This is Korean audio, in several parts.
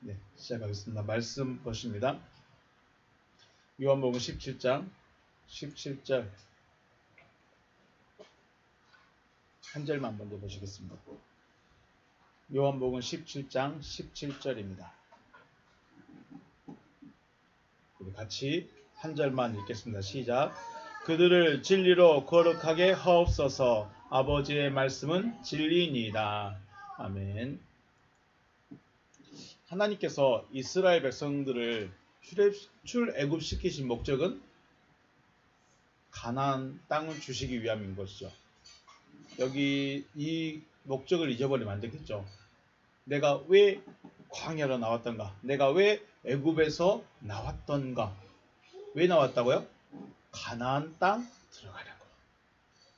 네, 시작하겠습니다. 말씀 보십니다. 요한복음 17장 17절 한 절만 먼저 보시겠습니다. 요한복음 17장 17절입니다. 우리 같이 한 절만 읽겠습니다. 시작. 그들을 진리로 거룩하게 하옵소서. 아버지의 말씀은 진리니이다. 아멘. 하나님께서 이스라엘 백성들을 출애굽시키신 목적은 가나안 땅을 주시기 위함인 것이죠. 여기 이 목적을 잊어버리면 안 되겠죠. 내가 왜 광야로 나왔던가? 내가 왜 애굽에서 나왔던가? 왜 나왔다고요? 가나안 땅 들어가려고.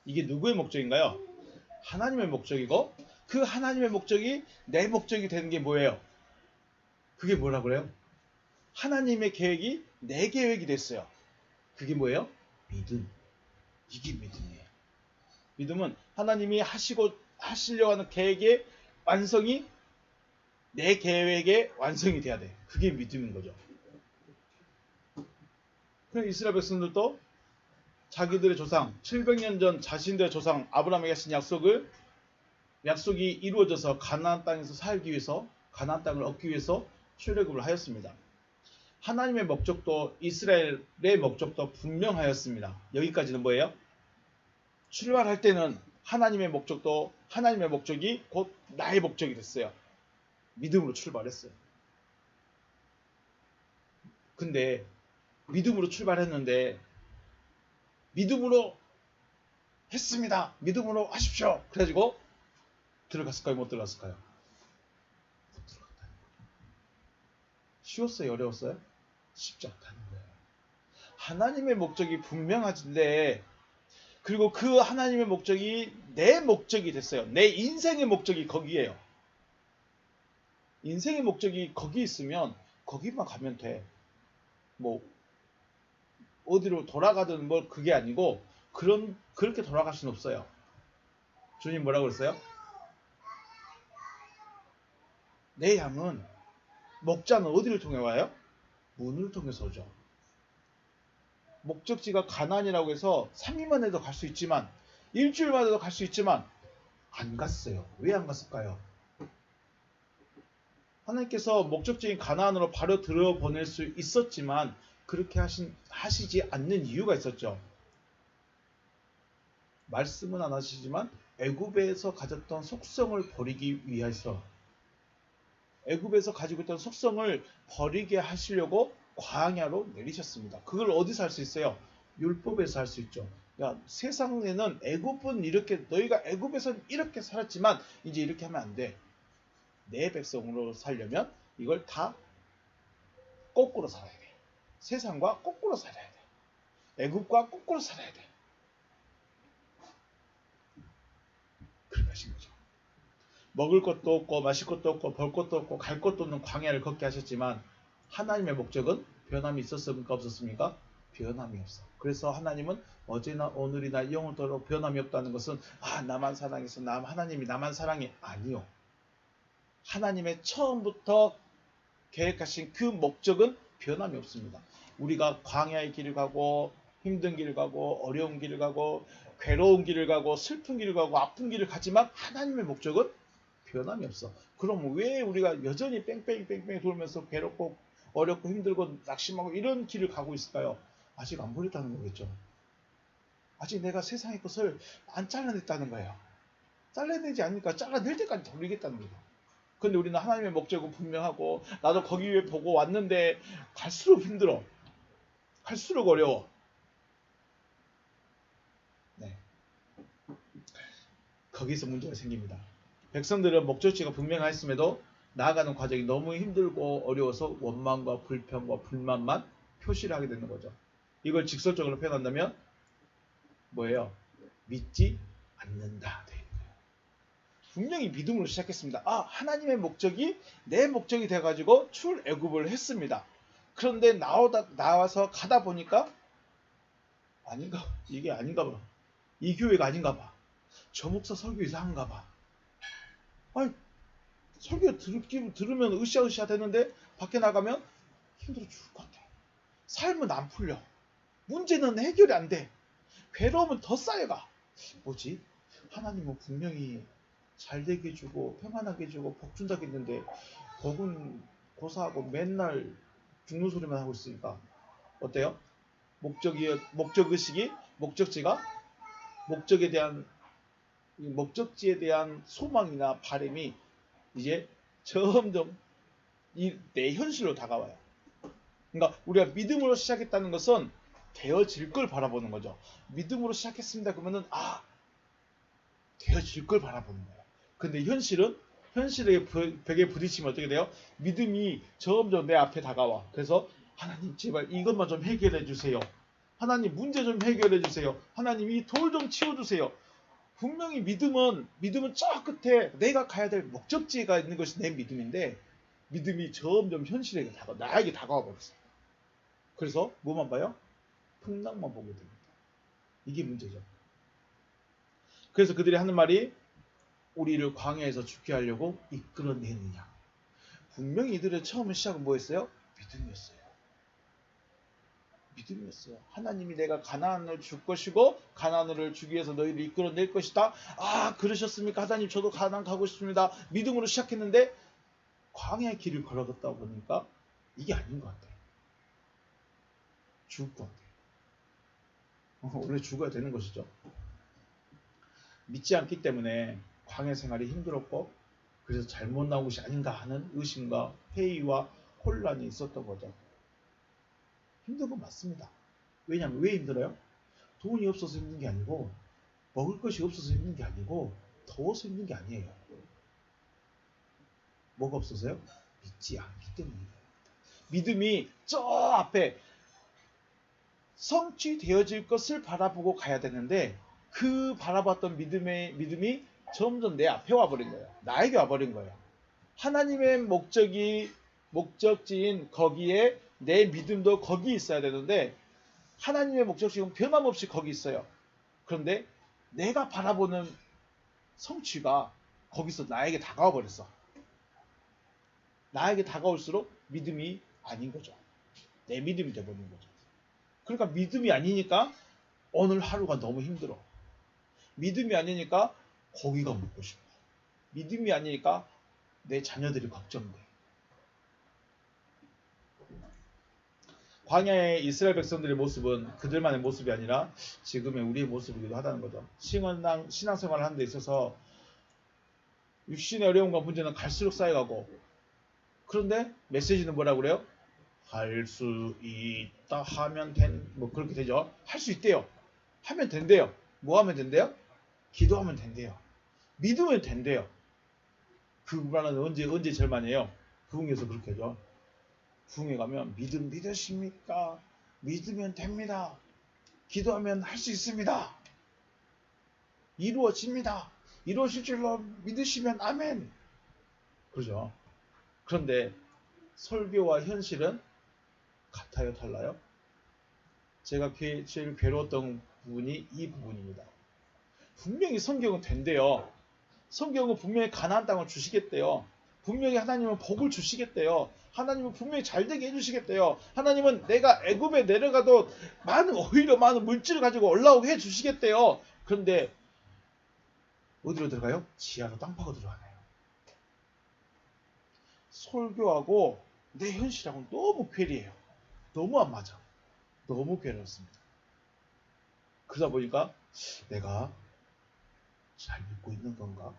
이게 누구의 목적인가요? 하나님의 목적이고, 그 하나님의 목적이 내 목적이 되는 게 뭐예요? 그게 뭐라 그래요? 하나님의 계획이 내 계획이 됐어요. 그게 뭐예요? 믿음. 이게 믿음이에요. 믿음은 하나님이 하시려고 하는 계획의 완성이 내 계획의 완성이 돼야 돼. 그게 믿음인 거죠. 그럼 이스라엘 백성들도 자기들의 조상, 700년 전 자신들의 조상 아브라함에게 하신 약속이 이루어져서 가나안 땅에서 살기 위해서, 가나안 땅을 얻기 위해서 출애굽을 하였습니다. 하나님의 목적도 이스라엘의 목적도 분명하였습니다. 여기까지는 뭐예요? 출발할 때는 하나님의 목적이 곧 나의 목적이 됐어요. 믿음으로 출발했어요. 근데 믿음으로 출발했는데 믿음으로 했습니다. 믿음으로 하십시오. 그래가지고 들어갔을까요? 못 들어갔을까요? 못 들어갔다는 거예요. 쉬웠어요? 어려웠어요? 쉽지 않다는 거예요. 하나님의 목적이 분명하진데, 그리고 그 하나님의 목적이 내 목적이 됐어요. 내 인생의 목적이 거기에요. 인생의 목적이 거기 있으면 거기만 가면 돼. 뭐 어디로 돌아가든 뭐 그게 아니고 그렇게 돌아갈 수는 없어요. 주님 뭐라고 그랬어요? 내 양은 목자는 어디를 통해 와요? 문을 통해서 오죠. 목적지가 가나안이라고 해서 3일만 해도 갈 수 있지만, 일주일만 해도 갈 수 있지만 안 갔어요. 왜 안 갔을까요? 하나님께서 목적지인 가나안으로 바로 들어보낼 수 있었지만 그렇게 하시지 않는 이유가 있었죠. 말씀은 안 하시지만 애굽에서 가졌던 속성을 버리기 위해서, 애굽에서 가지고 있던 속성을 버리게 하시려고 광야로 내리셨습니다. 그걸 어디서 할 수 있어요? 율법에서 할 수 있죠. 야, 세상에는 애굽은 이렇게, 너희가 애굽에서는 이렇게 살았지만 이제 이렇게 하면 안 돼. 내 백성으로 살려면 이걸 다 거꾸로 살아야 돼. 세상과 거꾸로 살아야 돼. 애굽과 거꾸로 살아야 돼. 그렇게 하신 거죠. 먹을 것도 없고 마실 것도 없고 볼 것도 없고 갈 것도 없는 광야를 걷게 하셨지만 하나님의 목적은 변함이 있었습니까? 없었습니까? 변함이 없어. 그래서 하나님은 어제나 오늘이나 영원토록 변함이 없다는 것은 나만 사랑해서 하나님이 나만 사랑해. 아니요. 하나님의 처음부터 계획하신 그 목적은 변함이 없습니다. 우리가 광야의 길을 가고 힘든 길을 가고 어려운 길을 가고 괴로운 길을 가고 슬픈 길을 가고 아픈 길을 가지만 하나님의 목적은 변함이 없어. 그럼 왜 우리가 여전히 뺑뺑이 돌면서 괴롭고 어렵고 힘들고 낙심하고 이런 길을 가고 있을까요? 아직 안 버렸다는 거겠죠. 아직 내가 세상의 것을 안 잘라냈다는 거예요. 잘라내지 않으니까 잘라낼 때까지 돌리겠다는 거죠. 근데 우리는 하나님의 목적은 분명하고 나도 거기 위해 보고 왔는데 갈수록 힘들어. 갈수록 어려워. 네. 거기서 문제가 생깁니다. 백성들은 목적지가 분명했음에도 나아가는 과정이 너무 힘들고 어려워서 원망과 불평과 불만만 표시를 하게 되는 거죠. 이걸 직설적으로 표현한다면 뭐예요? 믿지 않는다. 분명히 믿음으로 시작했습니다. 하나님의 목적이 내 목적이 돼가지고 출애굽을 했습니다. 그런데 나와서 가다 보니까 이게 아닌가 봐. 이 교회가 아닌가 봐. 저 목사 설교 이상한가 봐. 설교 들으면 으쌰으쌰 되는데 밖에 나가면 힘들어 죽을 것 같아. 삶은 안 풀려. 문제는 해결이 안 돼. 괴로움은 더 쌓여가. 뭐지? 하나님은 분명히 잘 되게 해주고 평안하게 해주고 복 준다고 했는데 복은 고사하고 맨날 죽는 소리만 하고 있으니까 어때요? 목적의식이 목적지에 대한 소망이나 바람이 이제 점점 내 현실로 다가와요. 그러니까 우리가 믿음으로 시작했다는 것은 되어질 걸 바라보는 거죠. 믿음으로 시작했습니다. 그러면은 되어질 걸 바라보는 거예요. 근데 현실의 벽에 부딪히면 어떻게 돼요? 믿음이 점점 내 앞에 다가와. 그래서 하나님 제발 이것만 좀 해결해 주세요. 하나님 문제 좀 해결해 주세요. 하나님 이 돌 좀 치워주세요. 분명히 믿음은 저 끝에 내가 가야 될 목적지가 있는 것이 내 믿음인데 믿음이 점점 현실에 나에게 다가와 버렸어요. 그래서 뭐만 봐요? 풍랑만 보게 됩니다. 이게 문제죠. 그래서 그들이 하는 말이 우리를 광야에서 죽게 하려고 이끌어내느냐. 분명히 이들의 처음 시작은 뭐였어요? 믿음이었어요. 하나님이 내가 가나안을 줄 것이고 가나안을 주기 위해서 너희를 이끌어낼 것이다. 아 그러셨습니까? 하나님 저도 가나안 가고 싶습니다. 믿음으로 시작했는데 광야의 길을 걸어갔다 보니까 이게 아닌 것 같아요. 죽을 것 같아요. 원래 죽어야 되는 것이죠. 믿지 않기 때문에 광야 생활이 힘들었고 그래서 잘못 나온 것이 아닌가 하는 의심과 회의와 혼란이 있었던 거죠. 힘든 건 맞습니다. 왜냐하면 왜 힘들어요? 돈이 없어서 힘든 게 아니고 먹을 것이 없어서 힘든 게 아니고 더워서 힘든 게 아니에요. 뭐가 없어서요? 믿지 않기 때문이에요. 믿음이 저 앞에 성취되어질 것을 바라보고 가야 되는데 그 바라봤던 믿음이 점점 내 앞에 와버린 거예요. 나에게 와버린 거예요. 하나님의 목적지인 거기에 내 믿음도 거기 있어야 되는데 하나님의 목적지는 변함없이 거기 있어요. 그런데 내가 바라보는 성취가 거기서 나에게 다가와 버렸어. 나에게 다가올수록 믿음이 아닌 거죠. 내 믿음이 되어버리는 거죠. 그러니까 믿음이 아니니까 오늘 하루가 너무 힘들어. 믿음이 아니니까 고기가 먹고 싶어. 믿음이 아니니까 내 자녀들이 걱정돼. 광야의 이스라엘 백성들의 모습은 그들만의 모습이 아니라 지금의 우리의 모습이기도 하다는 거죠. 신앙생활을 하는 데 있어서 육신의 어려움과 문제는 갈수록 쌓여가고 그런데 메시지는 뭐라고 그래요? 할 수 있다 하면 그렇게 되죠. 할 수 있대요. 하면 된대요. 뭐 하면 된대요? 기도하면 된대요. 믿으면 된대요. 그 말은 언제 제일 많이 해요? 부흥에서 그렇게 하죠. 부흥에 가면 믿으십니까? 믿으면 됩니다. 기도하면 할 수 있습니다. 이루어집니다. 이루어질 줄로 믿으시면 아멘. 그러죠. 그런데 설교와 현실은 같아요, 달라요? 제가 제일 괴로웠던 부분이 이 부분입니다. 분명히 성경은 된대요. 성경은 분명히 가나안 땅을 주시겠대요. 분명히 하나님은 복을 주시겠대요. 하나님은 분명히 잘되게 해주시겠대요. 하나님은 내가 애굽에 내려가도 오히려 많은 물질을 가지고 올라오게 해주시겠대요. 그런데 어디로 들어가요? 지하로 땅 파고 들어가네요. 설교하고 내 현실하고는 너무 괴리해요. 너무 안 맞아. 너무 괴롭습니다. 그러다 보니까 내가 잘 믿고 있는 건가?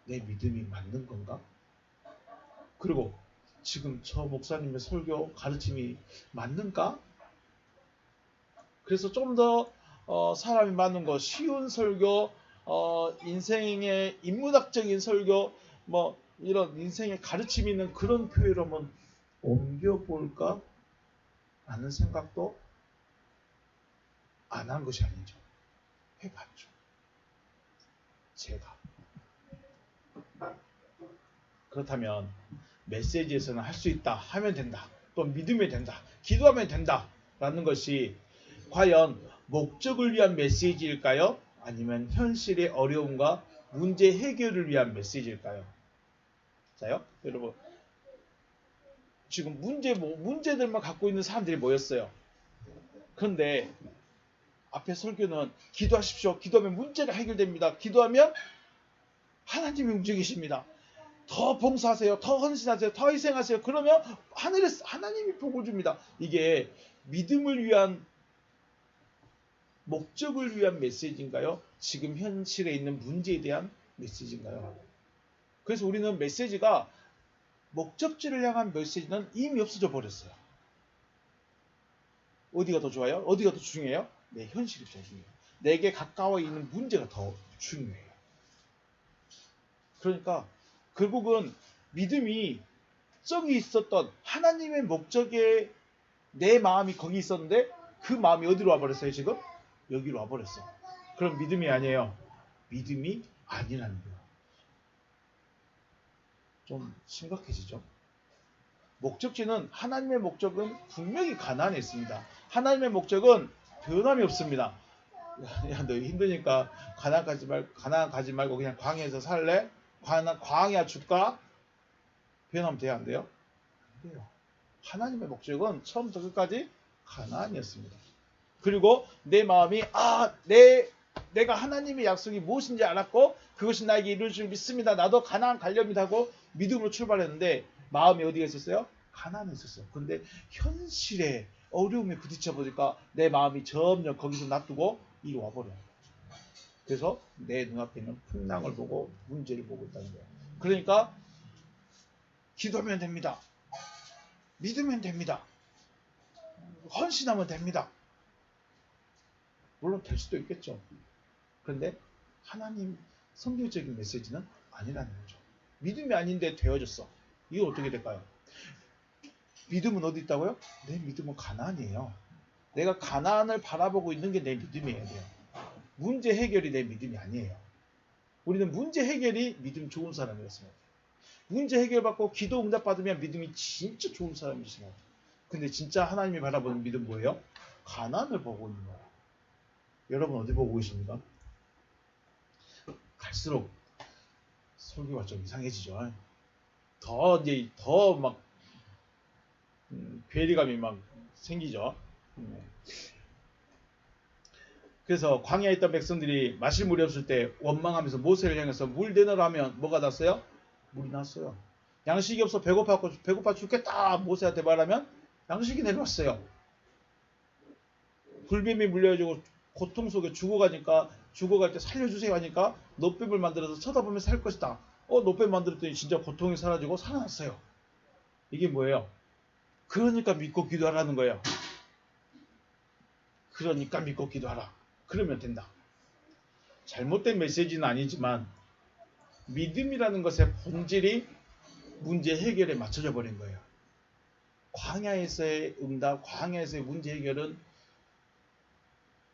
내 믿음이 맞는 건가? 그리고 지금 저 목사님의 설교 가르침이 맞는가? 그래서 좀 더 사람이 맞는 거 쉬운 설교, 인생의 인문학적인 설교, 이런 인생의 가르침이 있는 그런 교회로 한번 옮겨볼까? 라는 생각도 안 한 것이 아니죠. 해봤죠. 제가. 그렇다면 메시지에서는 할 수 있다, 하면 된다, 또 믿으면 된다, 기도하면 된다 라는 것이 과연 목적을 위한 메시지일까요? 아니면 현실의 어려움과 문제 해결을 위한 메시지일까요? 자요, 여러분. 지금 문제들만 갖고 있는 사람들이 모였어요. 그런데 앞에 설교는 기도하십시오. 기도하면 문제가 해결됩니다. 기도하면 하나님이 움직이십니다. 더 봉사하세요. 더 헌신하세요. 더 희생하세요. 그러면 하나님이 복을 줍니다. 이게 믿음을 위한 목적을 위한 메시지인가요? 지금 현실에 있는 문제에 대한 메시지인가요? 그래서 우리는 메시지가 목적지를 향한 메시지는 이미 없어져 버렸어요. 어디가 더 좋아요? 어디가 더 중요해요? 내 현실이 더 중요해요. 내게 가까워 있는 문제가 더 중요해요. 그러니까 결국은 믿음이 저기 있었던 하나님의 목적에 내 마음이 거기 있었는데 그 마음이 어디로 와버렸어요 지금? 여기로 와버렸어. 그럼 믿음이 아니에요. 믿음이 아니라는 거예요. 좀 심각해지죠. 목적지는 하나님의 목적은 분명히 가나안에 있습니다. 하나님의 목적은 변함이 없습니다. 야, 너 힘드니까 가나안 가지 말고 그냥 광야에서 살래? 광야 줄까? 변하면 돼요, 안 돼요? 안 돼요. 하나님의 목적은 처음부터 끝까지 가나안이었습니다. 그리고 내 마음이 내가 하나님의 약속이 무엇인지 알았고 그것이 나에게 이룰 줄 믿습니다. 나도 가나안 가렵니다 하고 믿음으로 출발했는데 마음이 어디가 있었어요? 가나안에 있었어요. 근데 현실에 어려움에 부딪혀 보니까 내 마음이 점점 거기서 놔두고 이리 와버려요. 그래서 내 눈앞에 있는 풍랑을 보고 문제를 보고 있다는 거예요. 그러니까 기도하면 됩니다. 믿으면 됩니다. 헌신하면 됩니다. 물론 될 수도 있겠죠. 그런데 하나님 성경적인 메시지는 아니라는 거죠. 믿음이 아닌데 되어졌어. 이거 어떻게 될까요? 믿음은 어디 있다고요? 내 믿음은 가나안이에요. 내가 가나안을 바라보고 있는 게 내 믿음이어야 돼요. 문제 해결이 내 믿음이 아니에요. 우리는 문제 해결이 믿음 좋은 사람이었습니다. 문제 해결받고 기도 응답 받으면 믿음이 진짜 좋은 사람이시네요. 근데 진짜 하나님이 바라보는 믿음 뭐예요? 가나안을 보고 있는 거예요. 여러분 어디 보고 계십니까? 갈수록 설교가 좀 이상해지죠. 더 막 괴리감이 막 생기죠. 그래서 광야에 있던 백성들이 마실 물이 없을 때 원망하면서 모세를 향해서 물 내놓으라 하면 뭐가 났어요? 물이 났어요. 양식이 없어 배고파 죽겠다 모세한테 말하면 양식이 내려왔어요. 불뱀이 물려가지고 고통 속에 죽어갈 때 살려주세요 하니까 놋뱀을 만들어서 쳐다보면 살 것이다. 놋뱀 만들었더니 진짜 고통이 사라지고 살아났어요. 이게 뭐예요? 그러니까 믿고 기도하라는 거예요. 그러니까 믿고 기도하라. 그러면 된다. 잘못된 메시지는 아니지만 믿음이라는 것의 본질이 문제 해결에 맞춰져 버린 거예요. 광야에서의 응답, 광야에서의 문제 해결은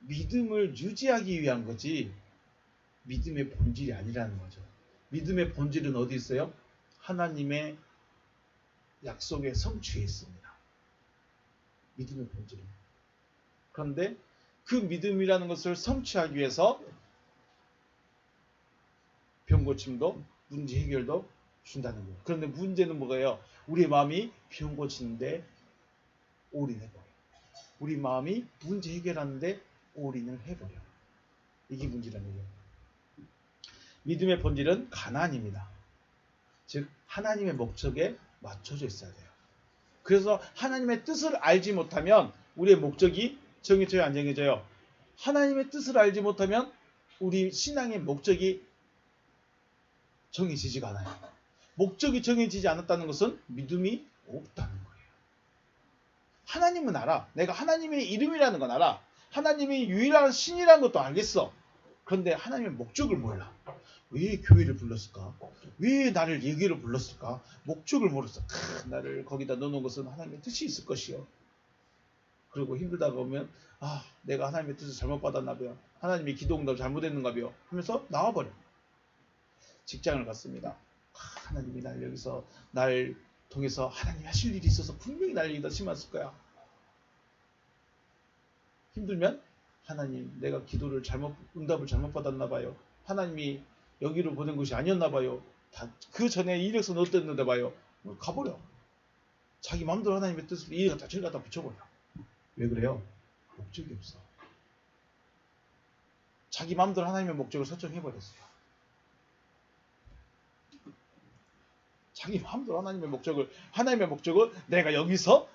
믿음을 유지하기 위한 거지 믿음의 본질이 아니라는 거죠. 믿음의 본질은 어디 있어요? 하나님의 약속의 성취에 있습니다. 믿음의 본질은. 그런데 그 믿음이라는 것을 성취하기 위해서 병고침도 문제 해결도 준다는 거예요. 그런데 문제는 뭐예요? 우리의 마음이 병 고치는데 올인해버려요. 우리 마음이 문제 해결하는데 올인을 해버려요. 이게 문제라는 거예요. 믿음의 본질은 가나안입니다. 즉 하나님의 목적에 맞춰져 있어야 돼요. 그래서 하나님의 뜻을 알지 못하면 우리의 목적이 정해져요, 안 정해져요? 하나님의 뜻을 알지 못하면 우리 신앙의 목적이 정해지지가 않아요. 목적이 정해지지 않았다는 것은 믿음이 없다는 거예요. 하나님은 알아. 내가 하나님의 이름이라는 건 알아. 하나님이 유일한 신이라는 것도 알겠어. 그런데 하나님의 목적을 몰라. 왜 교회를 불렀을까? 왜 나를 여기로 불렀을까? 목적을 모르겠어. 나를 거기다 넣어놓은 것은 하나님의 뜻이 있을 것이요. 그리고 힘들다가 보면 내가 하나님의 뜻을 잘못 받았나 봐요. 하나님의 기도응답을 잘못했는가 봐요. 하면서 나와버려. 직장을 갔습니다. 하나님이 날 여기서 날 통해서 하나님이 하실 일이 있어서 분명히 날 여기다 심었을 거야. 힘들면 하나님 내가 기도를 응답을 잘못 받았나 봐요. 하나님이 여기로 보낸 것이 아니었나 봐요. 그 전에 이력서 어땠는데 봐요. 가버려. 자기 마음대로 하나님의 뜻을 이리 갖다 저리 갖다 붙여버려. 왜 그래요? 목적이 없어. 자기 마음대로 하나님의 목적을 설정해버렸어요. 자기 마음대로 하나님의 목적을 내가 여기서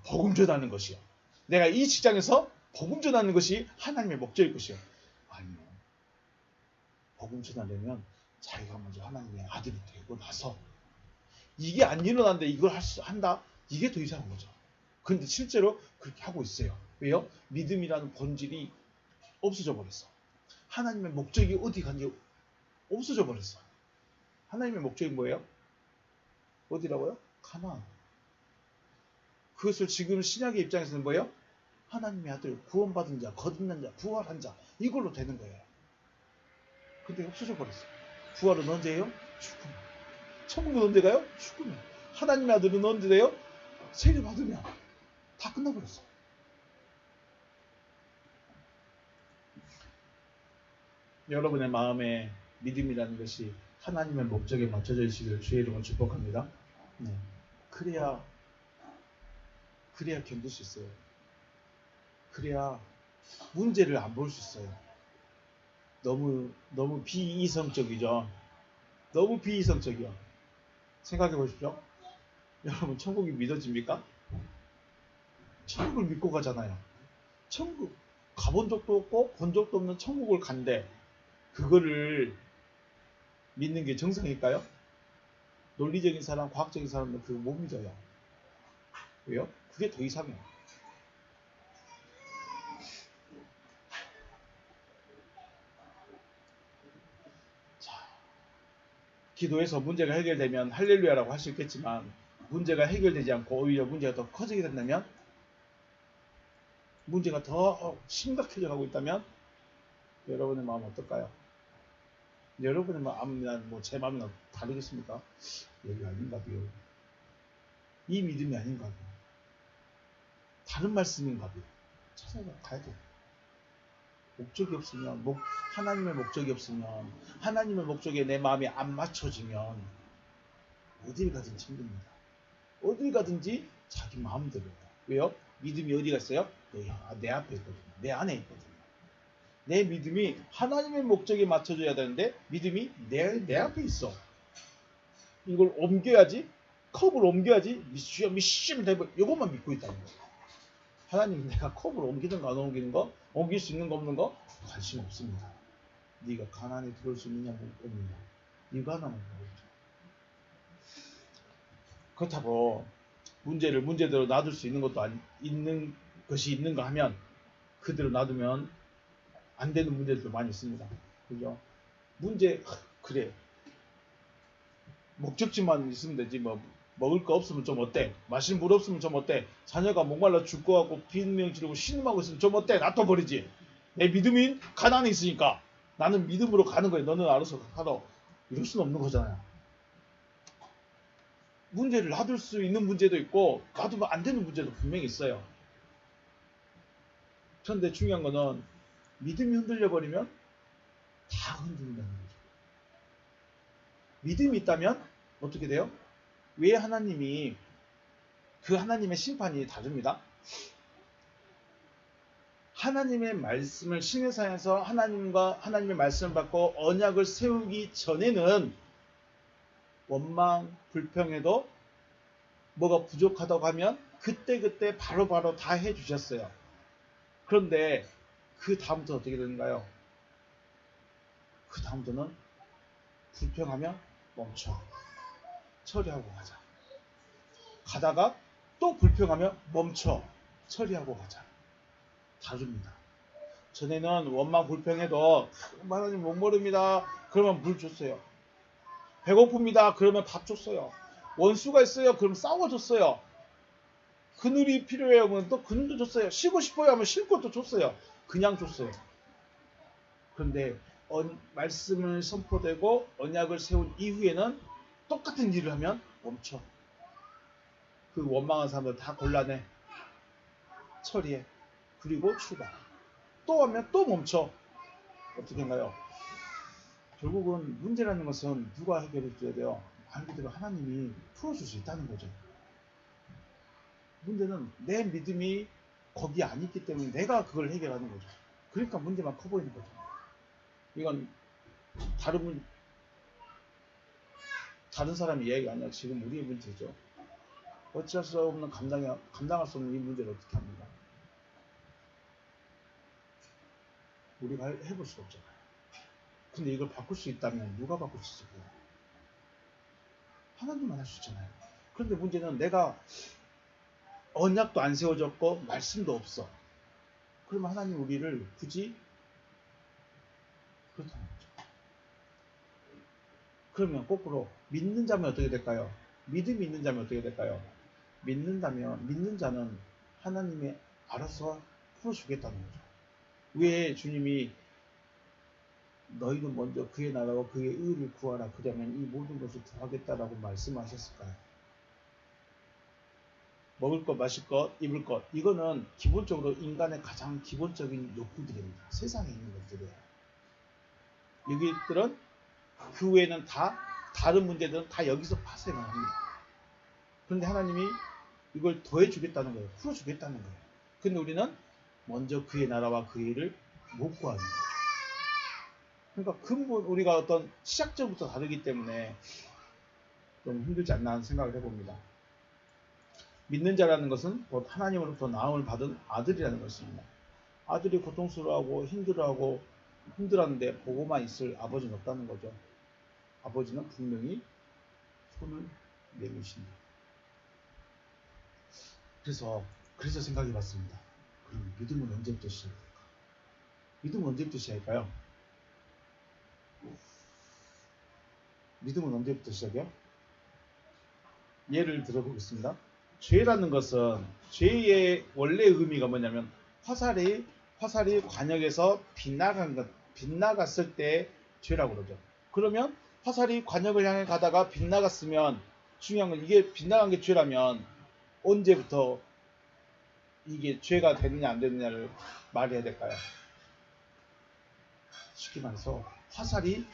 복음 전하는 것이요. 내가 이 직장에서 복음 전하는 것이 하나님의 목적일 것이요. 아니요. 복음 전하려면 자기가 먼저 하나님의 아들이 되고 나서 이게 안 일어났는데 이걸 한다? 이게 더 이상한 거죠. 그런데 실제로 그렇게 하고 있어요. 왜요? 믿음이라는 본질이 없어져 버렸어. 하나님의 목적이 어디 간지 없어져 버렸어. 하나님의 목적이 뭐예요? 어디라고요? 가나안. 그것을 지금 신약의 입장에서는 뭐예요? 하나님의 아들, 구원받은 자, 거듭난 자, 부활한 자, 이걸로 되는 거예요. 근데 없어져 버렸어. 부활은 언제예요? 죽음. 천국은 언제 가요? 죽음에. 하나님의 아들은 언제 돼요? 세례 받으면 다 끝나버렸어. 여러분의 마음에 믿음이라는 것이 하나님의 목적에 맞춰져 있기를 주의 이름으로 축복합니다. 네. 그래야 견딜 수 있어요. 그래야 문제를 안 볼 수 있어요. 너무 비이성적이죠. 너무 비이성적이요. 생각해 보십시오. 여러분 천국이 믿어집니까? 천국을 믿고 가잖아요. 천국 가본 적도 없고 본 적도 없는 천국을 간대. 그거를 믿는 게 정상일까요? 논리적인 사람, 과학적인 사람은 그거 못 믿어요. 왜요? 그게 더 이상해요. 자, 기도해서 문제가 해결되면 할렐루야라고 할 수 있겠지만 문제가 해결되지 않고 오히려 문제가 더 커지게 된다면 문제가 더 심각해져 가고 있다면 여러분의 마음은 어떨까요? 여러분의 마음이나 제 마음이나 다르겠습니까? 여기 아닌가 봐요. 이 믿음이 아닌가 봐요. 다른 말씀인가 봐요. 찾아가야 돼요. 목적이 없으면 하나님의 목적이 없으면 하나님의 목적에 내 마음이 안 맞춰지면 어딜 가든지 힘듭니다. 어딜 가든지 자기 마음대로예요. 왜요? 믿음이 어디가 있어요? 내 앞에 있거든요. 내 안에 있거든요. 내 믿음이 하나님의 목적에 맞춰져야 되는데 믿음이 내 앞에 있어. 이걸 옮겨야지, 컵을 옮겨야지 미시면 되고 이것만 믿고 있다는 거예요. 하나님 내가 컵을 옮기는 거 안 옮기는 거, 옮길 수 있는 거 없는 거 관심 없습니다. 네가 가나안에 들어올 수 있느냐 없느냐 이거 하나만 보죠. 그렇다고 문제를 문제대로 놔둘 수 있는 것도 있는 것이 있는가 하면 그대로 놔두면 안 되는 문제들도 많이 있습니다. 그죠? 그래. 목적지만 있으면 되지 먹을 거 없으면 좀 어때? 마실 물 없으면 좀 어때? 자녀가 목말라 죽고 하고 비명 지르고 신음하고 있으면 좀 어때? 놔둬버리지. 내 믿음이 가난에 있으니까 나는 믿음으로 가는 거야. 너는 알아서 가라. 이럴 수는 없는 거잖아요. 문제를 놔둘 수 있는 문제도 있고 놔두면 안 되는 문제도 분명히 있어요. 그런데 중요한 거는 믿음이 흔들려 버리면 다 흔들린다는 거죠. 믿음이 있다면 어떻게 돼요? 왜 하나님이 그 하나님의 심판이 다릅니다. 하나님의 말씀을 신해사에서 하나님의 말씀을 받고 언약을 세우기 전에는 원망, 불평에도 뭐가 부족하다고 하면 그때 바로바로 다 해주셨어요. 그런데 그 다음부터 어떻게 되는가요? 그 다음부터는 불평하면 멈춰. 처리하고 가자. 가다가 또 불평하면 멈춰. 처리하고 가자. 다릅니다. 전에는 원망 불평해도 하나님 목마릅니다. 그러면 물 줬어요. 배고픕니다. 그러면 밥 줬어요. 원수가 있어요. 그럼 싸워줬어요. 그늘이 필요해요. 그러면 또 그늘도 줬어요. 쉬고 싶어요 하면 쉴 것도 줬어요. 그냥 줬어요. 그런데 말씀을 선포되고 언약을 세운 이후에는 똑같은 일을 하면 멈춰. 그 원망한 사람들 다 골라내. 처리해. 그리고 출발. 또 하면 또 멈춰. 어떻게 한가요? 결국은 문제라는 것은 누가 해결해 줘야 돼요? 말 그대로 하나님이 풀어줄 수 있다는 거죠. 문제는 내 믿음이 거기에 안 있기 때문에 내가 그걸 해결하는 거죠. 그러니까 문제만 커 보이는 거죠. 이건 다른 사람의 이야기가 아니라 지금 우리의 문제죠. 어찌할 수 없는 감당할 수 없는 이 문제를 어떻게 합니까? 우리가 해볼 수 없잖아요. 근데 이걸 바꿀 수 있다면 누가 바꿀 수 있을까요? 하나님만 할 수 있잖아요. 그런데 문제는 내가 언약도 안 세워졌고 말씀도 없어. 그러면 하나님 우리를 굳이 그렇다는 거죠. 그러면 거꾸로 믿는 자면 어떻게 될까요? 믿음이 있는 자면 어떻게 될까요? 믿는 자는 하나님이 알아서 풀어주겠다는 거죠. 왜 주님이 너희는 먼저 그의 나라와 그의 의를 구하라. 그러면 이 모든 것을 더하겠다라고 말씀하셨을까요? 먹을 것, 마실 것, 입을 것. 이거는 기본적으로 인간의 가장 기본적인 욕구들입니다. 세상에 있는 것들이에요. 여기들은 그 외에는 다 다른 문제들은 다 여기서 파생을 합니다. 그런데 하나님이 이걸 더해주겠다는 거예요. 풀어주겠다는 거예요. 근데 우리는 먼저 그의 나라와 그의 일을 못 구하는 거예요. 그러니까 근본 우리가 어떤 시작점부터 다르기 때문에 좀 힘들지 않나 하는 생각을 해봅니다. 믿는 자라는 것은 곧 하나님으로부터 나음을 받은 아들이라는 것입니다. 아들이 고통스러워하고 힘들었는데 보고만 있을 아버지는 없다는 거죠. 아버지는 분명히 손을 내미신다. 그래서 생각해 봤습니다. 그럼 믿음은 언제부터 시작할까? 믿음은 언제부터 시작할까요? 믿음은 언제부터 시작해요? 예를 들어보겠습니다. 죄라는 것은 죄의 원래 의미가 뭐냐면 화살이 관역에서 빗나갔을 때 죄라고 그러죠. 그러면 화살이 관역을 향해 가다가 빗나갔으면 중요한 건 이게 빗나간 게 죄라면 언제부터 이게 죄가 되느냐 안 되느냐를 말해야 될까요? 쉽게 말해서 화살이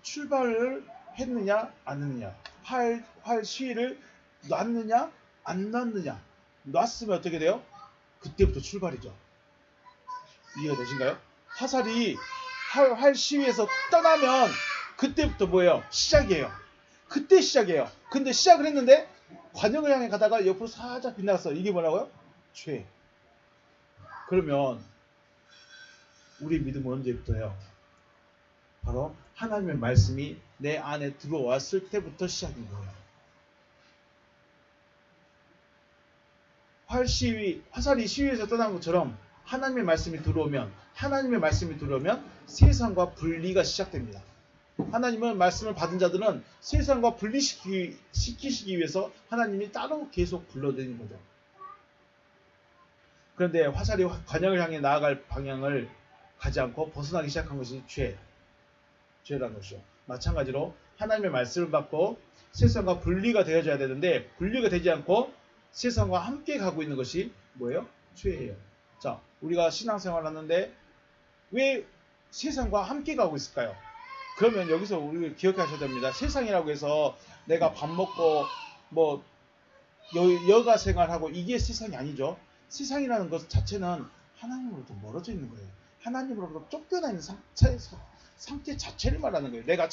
출발을 했느냐 안 했느냐, 활 시위를 놨느냐 안 놨느냐, 놨으면 어떻게 돼요? 그때부터 출발이죠. 이해가 되신가요? 화살이 활 시위에서 떠나면 그때부터 뭐예요? 시작이에요. 그때 시작이에요. 근데 시작을 했는데 관역을 향해 가다가 옆으로 살짝 빗나갔어. 이게 뭐라고요? 죄. 그러면 우리 믿음은 언제부터예요? 바로 하나님의 말씀이 내 안에 들어왔을 때부터 시작인 거예요. 화살이 시위에서 떠난 것처럼 하나님의 말씀이 들어오면 세상과 분리가 시작됩니다. 하나님은 말씀을 받은 자들은 세상과 분리시키시기 위해서 하나님이 따로 계속 불러들이는 거죠. 그런데 화살이 관역을 향해 나아갈 방향을 가지 않고 벗어나기 시작한 것이 죄라는 것이죠. 마찬가지로 하나님의 말씀을 받고 세상과 분리가 되어져야 되는데 분리가 되지 않고 세상과 함께 가고 있는 것이 뭐예요? 죄예요. 자, 우리가 신앙생활을 하는데 왜 세상과 함께 가고 있을까요? 그러면 여기서 우리 기억하셔야 됩니다. 세상이라고 해서 내가 밥 먹고 뭐 여가 생활하고 이게 세상이 아니죠. 세상이라는 것 자체는 하나님으로부터 멀어져 있는 거예요. 하나님으로부터 쫓겨나 있는 상태 자체를 말하는 거예요. 내가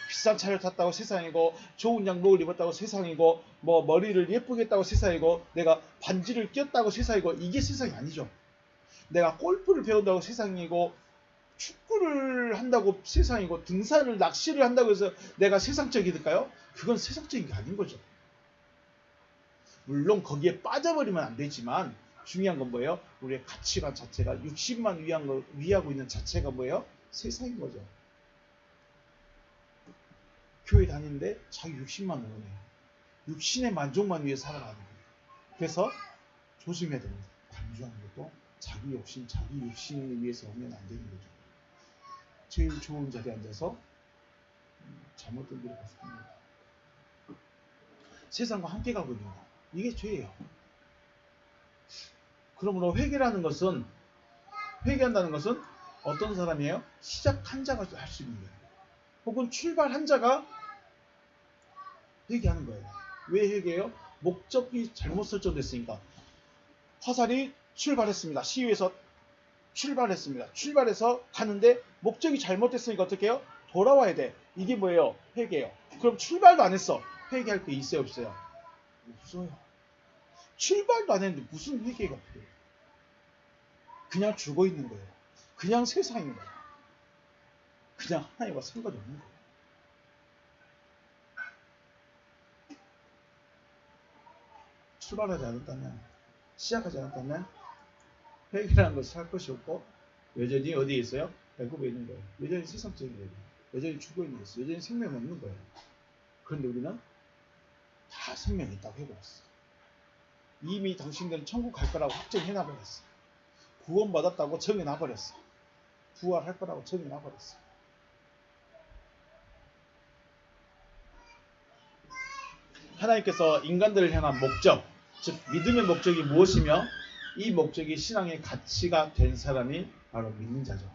비싼 차를 탔다고 세상이고, 좋은 양복을 입었다고 세상이고, 뭐 머리를 예쁘게 했다고 세상이고, 내가 반지를 꼈다고 세상이고, 이게 세상이 아니죠. 내가 골프를 배운다고 세상이고, 축구를 한다고 세상이고, 등산을 낚시를 한다고 해서 내가 세상적일까요? 그건 세상적인 게 아닌 거죠. 물론 거기에 빠져버리면 안 되지만 중요한 건 뭐예요? 우리의 가치관 자체가 육신만 위하고 있는 자체가 뭐예요? 세상인 거죠. 교회 다니는데 자기 육신만 원해요. 육신의 만족만 위해 살아가는 거예요. 그래서 조심해야 됩니다. 관주하는 것도 자기 육신을 위해서 하면 안 되는 거죠. 제일 좋은 자리에 앉아서 잘못된 길을 가서 합니다. 세상과 함께 가고 있는 거. 이게 죄예요. 그러므로 회개한다는 것은 어떤 사람이에요? 시작한 자가 할 수 있는 거예요. 혹은 출발한 자가 회개하는 거예요. 왜 회개해요? 목적이 잘못 설정됐으니까. 화살이 출발했습니다. 시위에서 출발했습니다. 출발해서 가는데 목적이 잘못됐으니까 어떻게 해요? 돌아와야 돼. 이게 뭐예요? 회개예요. 그럼 출발도 안 했어. 회개할 게 있어요, 없어요? 없어요. 출발도 안 했는데 무슨 회개가 필요해요? 그냥 죽어 있는 거예요. 그냥 세상인 거예요. 그냥 하나님과 상관이 없는 거예요. 출발하지 않았다면, 시작하지 않았다면 회개라는 것을 할 것이 없고 여전히 어디에 있어요? 배꼽에 있는 거예요. 여전히 세상적인 거예요. 여전히 죽어 있는 거예요. 여전히 생명이 없는 거예요. 그런데 우리는 다 생명이 있다고 해버렸어. 이미 당신들은 천국 갈 거라고 확정해놔버렸어. 구원받았다고 정해놔버렸어. 부활할 거라고 정해놔버렸어. 하나님께서 인간들을 향한 목적, 즉 믿음의 목적이 무엇이며 이 목적이 신앙의 가치가 된 사람이 바로 믿는 자죠.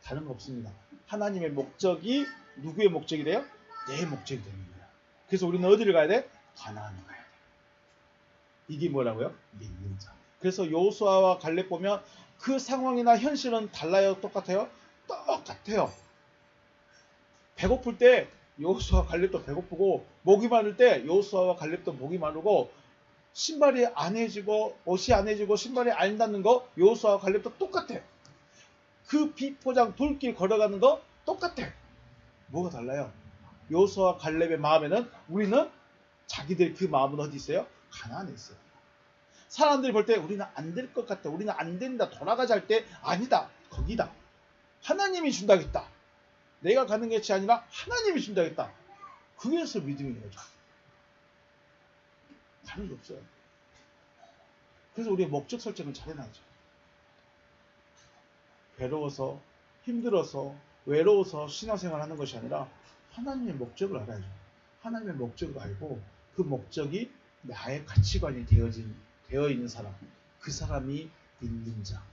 다른 거 없습니다. 하나님의 목적이 누구의 목적이 돼요? 내 목적이 되는 거야. 그래서 우리는 어디를 가야 돼? 가나안을 가야 돼. 이게 뭐라고요? 믿는 자. 그래서 여호수아와 갈렙 보면 그 상황이나 현실은 달라요? 똑같아요? 똑같아요. 배고플 때 여호수아와 갈렙도 배고프고 목이 마를 때 여호수아와 갈렙도 목이 마르고 신발이 안 해지고 옷이 안 해지고 신발이 안 닿는 거 여호수아와 갈렙도 똑같아. 그 비포장 돌길 걸어가는 거 똑같아. 뭐가 달라요? 여호수아와 갈렙의 마음에는 우리는 자기들 그 마음은 어디 있어요? 가나안에 있어요. 사람들이 볼 때 우리는 안 될 것 같다. 우리는 안 된다. 돌아가자 할 때 아니다. 거기다. 하나님이 준다겠다. 내가 가는 것이 아니라 하나님이 준다겠다. 그게서 믿음인 거죠. 다른 게 없어요. 그래서 우리의 목적 설정을 잘 해놔야죠. 괴로워서, 힘들어서, 외로워서 신앙생활 하는 것이 아니라 하나님의 목적을 알아야죠. 하나님의 목적을 알고 그 목적이 나의 가치관이 되어 있는 사람, 그 사람이 믿는 자.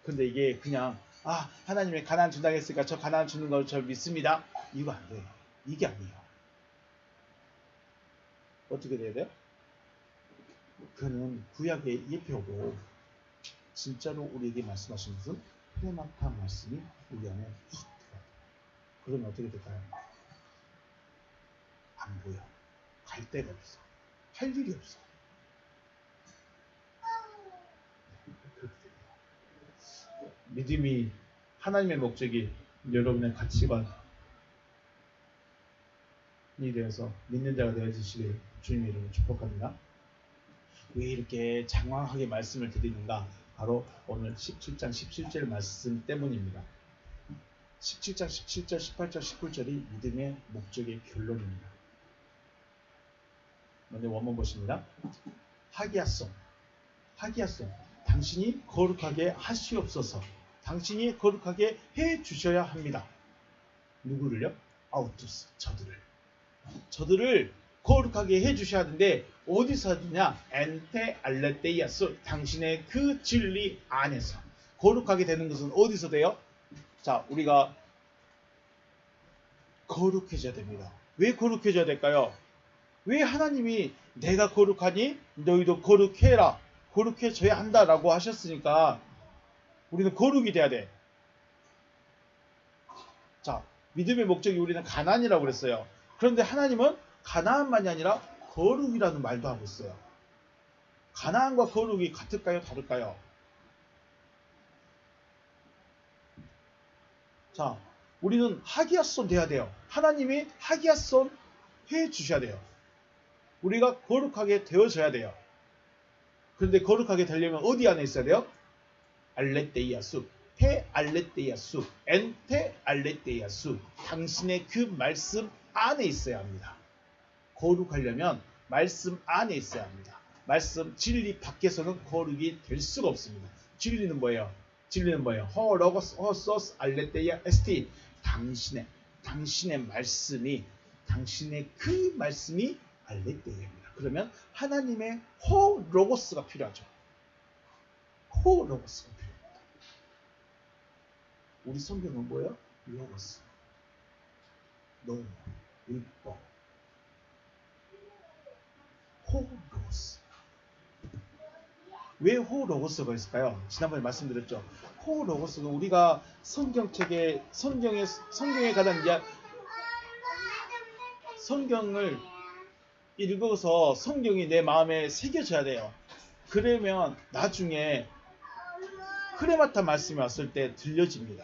근데 이게 그냥 하나님이 가나안 준다고 했으니까 저 가나안 주는 걸 저 믿습니다. 이거 안 돼요. 이게 아니에요. 어떻게 돼야 돼요? 그는 구약의 예표고 진짜로 우리에게 말씀하신 것은 페마타 말씀이 우리 안에 확 들어와요. 그러면 어떻게 될까요? 안 보여. 갈 데가 없어. 할 일이 없어. 그렇게 돼요. 믿음이 하나님의 목적이 여러분의 가치관이 되어서 믿는 자가 되어주시길 주님의 이름으로 축복합니다. 왜 이렇게 장황하게 말씀을 드리는가? 바로 오늘 17장 17절 말씀 때문입니다. 17장 17절, 18절, 19절이 믿음의 목적의 결론입니다. 먼저 원문 보십니다. 하기야송, 당신이 거룩하게 하시옵소서. 당신이 거룩하게 해 주셔야 합니다. 누구를요? 아우투스, 저들을 거룩하게 해 주셔야 하는데 어디서 하느냐? 엔테 알레테이아스, 당신의 그 진리 안에서. 거룩하게 되는 것은 어디서 돼요? 자, 우리가 거룩해져야 됩니다. 왜 거룩해져야 될까요? 왜 하나님이 내가 거룩하니 너희도 거룩해라, 거룩해져야 한다라고 하셨으니까 우리는 거룩이 돼야 돼. 자, 믿음의 목적이 우리는 가나안이라고 그랬어요. 그런데 하나님은 가나안만이 아니라 거룩이라는 말도 하고 있어요. 가나안과 거룩이 같을까요? 다를까요? 자, 우리는 하기야손 돼야 돼요. 하나님이 하기야손 해 주셔야 돼요. 우리가 거룩하게 되어져야 돼요. 그런데 거룩하게 되려면 어디 안에 있어야 돼요? 알레테이아수, 테 알레테이아수, 엔테 알레테이아수, 당신의 그 말씀 안에 있어야 합니다. 거룩하려면 말씀 안에 있어야 합니다. 말씀 진리 밖에서는 거룩이 될 수가 없습니다. 진리는 뭐예요? 호 로고스 호 소스 알레테이아 에스티, 당신의 말씀이, 당신의 그 말씀이 알레테이아입니다. 그러면 하나님의 호 로고스가 필요하죠. 호 로고스가 필요합니다. 우리 성경은 뭐예요? 로고스. 논, 율법, 호로고스. 왜 호로고스가 있을까요? 지난번에 말씀드렸죠. 호로고스는 우리가 성경책에 성경에 가장 성경을 읽어서 성경이 내 마음에 새겨져야 돼요. 그러면 나중에 흐레마타 말씀이 왔을 때 들려집니다.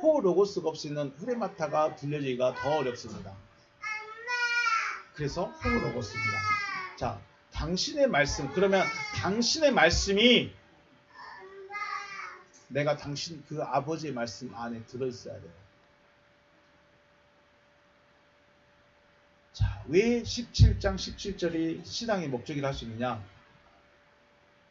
호로고스가 없이는 흐레마타가 들려지기가 더 어렵습니다. 그래서 호로고스입니다. 자, 당신의 말씀. 그러면 당신의 말씀이 내가 당신 그 아버지의 말씀 안에 들어있어야 돼요. 자, 왜 17장 17절이 신앙의 목적이라 할 수 있느냐?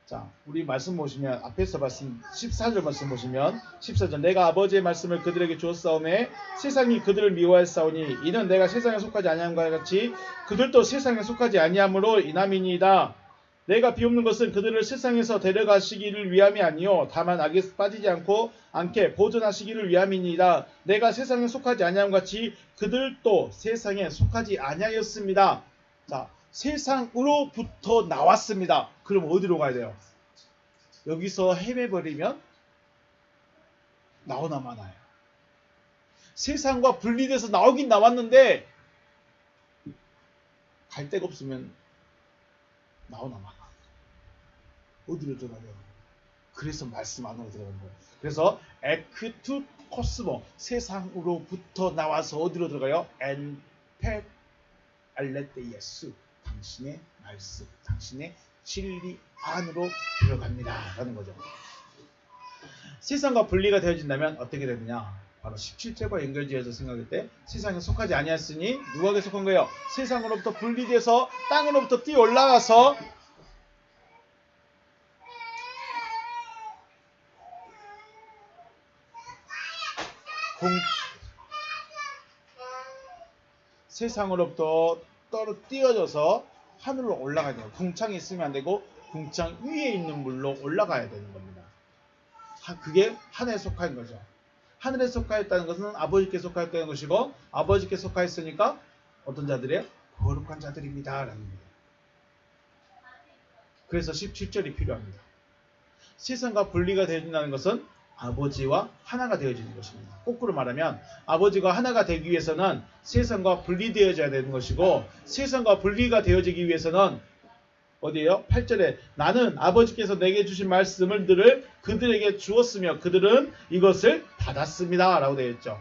자, 우리 말씀 보시면 앞에서 말씀 14절 말씀 보시면 14절 내가 아버지의 말씀을 그들에게 주었사오매 세상이 그들을 미워하였사오니 이는 내가 세상에 속하지 아니함과 같이 그들도 세상에 속하지 아니함으로 인함이니이다. 내가 비옵는 것은 그들을 세상에서 데려가시기를 위함이 아니요 다만 악에 빠지지 않게 보존하시기를 위함이니이다. 내가 세상에 속하지 아니함과 같이 그들도 세상에 속하지 아니하였습니다. 자, 세상으로부터 나왔습니다. 그럼 어디로 가야 돼요? 여기서 헤매버리면 나오나 마나요. 세상과 분리돼서 나오긴 나왔는데 갈 데가 없으면 나오나 마나. 어디로 들어가야 돼요? 그래서 말씀 안으로 들어가는 거예요. 그래서 에크투 코스모 세상으로부터 나와서 어디로 들어가요? 엔페 알레테 예수 당신의 말씀, 당신의 진리 안으로 들어갑니다. 라는 거죠. 세상과 분리가 되어진다면 어떻게 되느냐? 바로 17절과 연결지어서 생각할 때 세상에 속하지 아니하였으니 누구에게 속한 거예요? 세상으로부터 분리돼서 땅으로부터 뛰어 올라가서 세상으로부터 뛰어져서 하늘로 올라가야 돼요. 궁창에 있으면 안 되고 궁창 위에 있는 물로 올라가야 되는 겁니다. 그게 하늘에 속한 거죠. 하늘에 속하였다는 것은 아버지께 속하였다는 것이고 아버지께 속하였으니까 어떤 자들이에요? 거룩한 자들입니다. 라는 거예요. 그래서 17절이 필요합니다. 세상과 분리가 되어진다는 것은 아버지와 하나가 되어지는 것입니다. 거꾸로 말하면 아버지가 하나가 되기 위해서는 세상과 분리되어져야 되는 것이고 세상과 분리가 되어지기 위해서는 어디에요? 8절에 나는 아버지께서 내게 주신 말씀을 그들에게 주었으며 그들은 이것을 받았습니다. 라고 되어 있죠.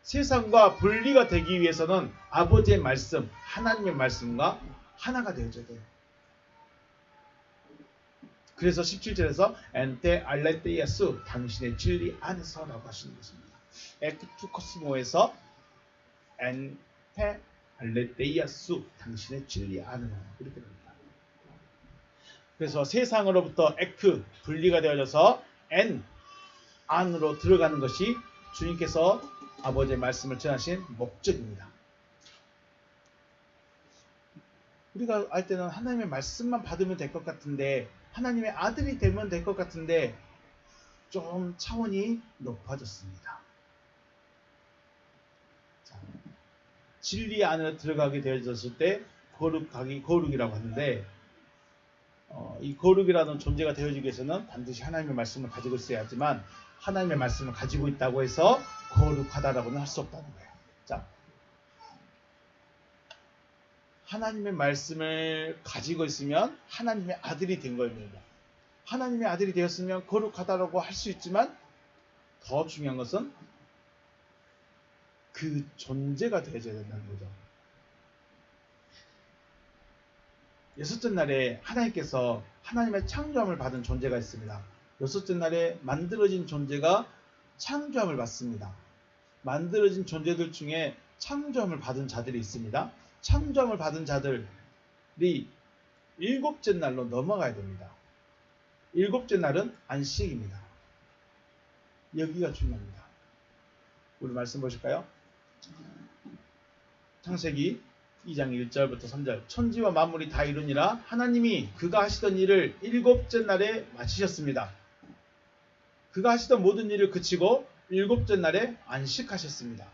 세상과 분리가 되기 위해서는 아버지의 말씀, 하나님의 말씀과 하나가 되어져야 돼요. 그래서 17절에서 엔테 알레테 예수 당신의 진리 안에서 라고 하시는 것입니다. 에크투코스모에서 엔테 알레테 예수 당신의 진리 안으로 이렇게 됩니다. 그래서 세상으로부터 에크 분리가 되어져서 엔 안으로 들어가는 것이 주님께서 아버지의 말씀을 전하신 목적입니다. 우리가 알 때는 하나님의 말씀만 받으면 될 것 같은데 하나님의 아들이 되면 될 것 같은데 좀 차원이 높아졌습니다. 자, 진리 안에 들어가게 되어졌을 때 거룩이라고 하는데 이 거룩이라는 존재가 되어지기 위해서는 반드시 하나님의 말씀을 가지고 있어야 하지만 하나님의 말씀을 가지고 있다고 해서 거룩하다라고는 할 수 없다는 거예요. 자, 하나님의 말씀을 가지고 있으면 하나님의 아들이 된 겁니다. 하나님의 아들이 되었으면 거룩하다라고 할 수 있지만 더 중요한 것은 그 존재가 되어져야 된다는 거죠. 여섯째 날에 하나님께서 하나님의 창조함을 받은 존재가 있습니다. 여섯째 날에 만들어진 존재가 창조함을 받습니다. 만들어진 존재들 중에 창조함을 받은 자들이 있습니다. 창조함을 받은 자들이 일곱째 날로 넘어가야 됩니다. 일곱째 날은 안식입니다. 여기가 중요합니다. 우리 말씀 보실까요? 창세기 2장 1절부터 3절 천지와 만물이 다 이루니라 하나님이 그가 하시던 일을 일곱째 날에 마치셨습니다. 그가 하시던 모든 일을 그치고 일곱째 날에 안식하셨습니다.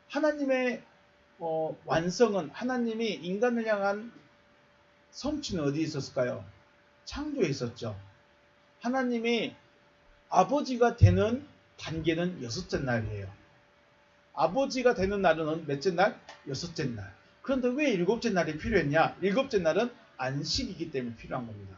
하나님의 완성은, 하나님이 인간을 향한 성취는 어디에 있었을까요? 창조에 있었죠. 하나님이 아버지가 되는 단계는 여섯째 날이에요. 아버지가 되는 날은 몇째 날? 여섯째 날. 그런데 왜 일곱째 날이 필요했냐? 일곱째 날은 안식이기 때문에 필요한 겁니다.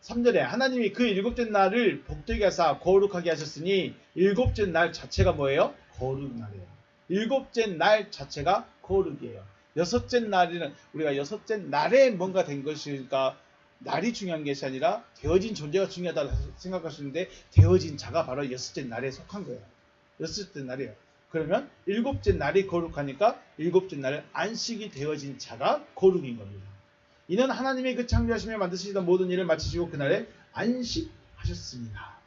3절에 하나님이 그 일곱째 날을 복되게 하사 거룩하게 하셨으니 일곱째 날 자체가 뭐예요? 거룩 날이에요. 일곱째 날 자체가 거룩이에요. 여섯째 날에는 우리가 여섯째 날에 뭔가 된 것일까? 날이 중요한 것이 아니라 되어진 존재가 중요하다고 생각하시는데 되어진 자가 바로 여섯째 날에 속한 거예요. 여섯째 날이에요. 그러면 일곱째 날이 거룩하니까 일곱째 날에 안식이 되어진 자가 거룩인 겁니다. 이는 하나님의 그 창조하시며 만드시던 모든 일을 마치시고 그날에 안식하셨습니다.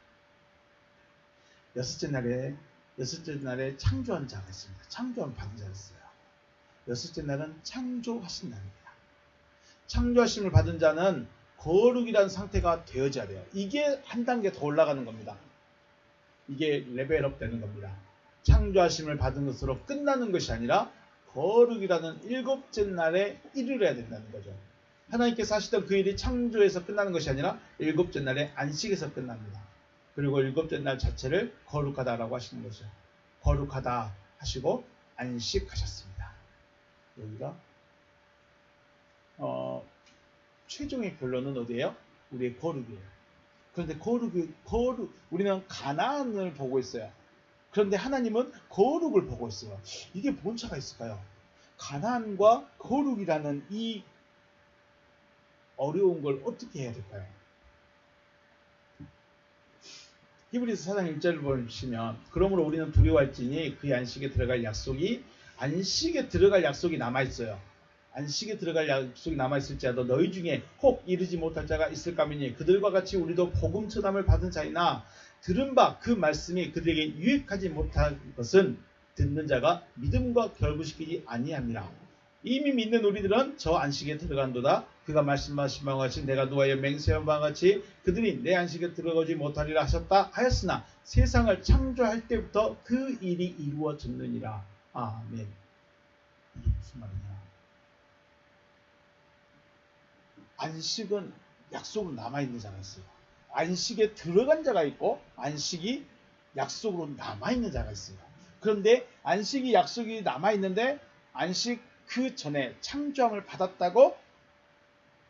여섯째 날에 창조한 자가 있습니다. 창조한 받은 자가 있어요. 여섯째 날은 창조하신 날입니다. 창조하심을 받은 자는 거룩이라는 상태가 되어져야 돼요. 이게 한 단계 더 올라가는 겁니다. 이게 레벨업 되는 겁니다. 창조하심을 받은 것으로 끝나는 것이 아니라 거룩이라는 일곱째 날에 이르러야 된다는 거죠. 하나님께서 하시던 그 일이 창조에서 끝나는 것이 아니라 일곱째 날에 안식에서 끝납니다. 그리고 일곱째 날 자체를 거룩하다라고 하시는 거죠. 거룩하다 하시고 안식하셨습니다. 여기가 최종의 결론은 어디예요? 우리의 거룩이에요. 그런데 우리는 가나안을 보고 있어요. 그런데 하나님은 거룩을 보고 있어요. 이게 뭔 차가 있을까요? 가나안과 거룩이라는 이 어려운 걸 어떻게 해야 될까요? 히브리서 4장 1절을 보시면 그러므로 우리는 두려워할지니 그의 안식에 들어갈 약속이 남아있어요. 안식에 들어갈 약속이 남아있을지라도 너희 중에 혹 이르지 못할 자가 있을까매니 그들과 같이 우리도 복음 전함을 받은 자이나 들은 바 그 말씀이 그들에게 유익하지 못한 것은 듣는 자가 믿음과 결부시키지 아니함이라. 이미 믿는 우리들은 저 안식에 들어간도다. 그가 말씀하신 바와 같이 내가 노아에 맹세한 바와 같이 그들이 내 안식에 들어가지 못하리라 하셨다 하였으나 세상을 창조할 때부터 그 일이 이루어졌느니라. 아멘. 이게 무슨 말이냐? 안식은 약속으로 남아있는 자가 있어요. 안식에 들어간 자가 있고 안식이 약속으로 남아있는 자가 있어요. 그런데 안식이 약속이 남아있는데 안식 그 전에 창조함을 받았다고